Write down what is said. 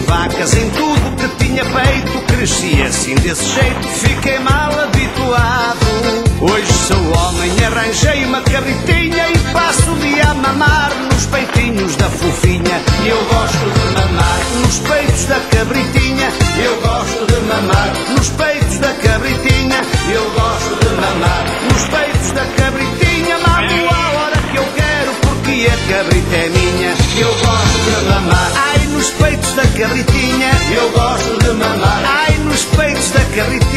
vacas em tudo que tinha peito. Cresci assim desse jeito, fiquei mal habituado. Hoje sou homem, arranjei uma carretinha e passo o dia a mamar nos peitinhos da fofinha. Eu gosto de mamar nos peitos da cabritinha. Eu gosto de mamar nos peitos da cabritinha. Eu gosto de mamar nos peitos da cabritinha. Mamo a hora que eu quero porque a cabrita é minha. Eu gosto de mamar, ai, nos peitos da cabritinha. Eu gosto de mamar, ai, nos peitos da cabritinha.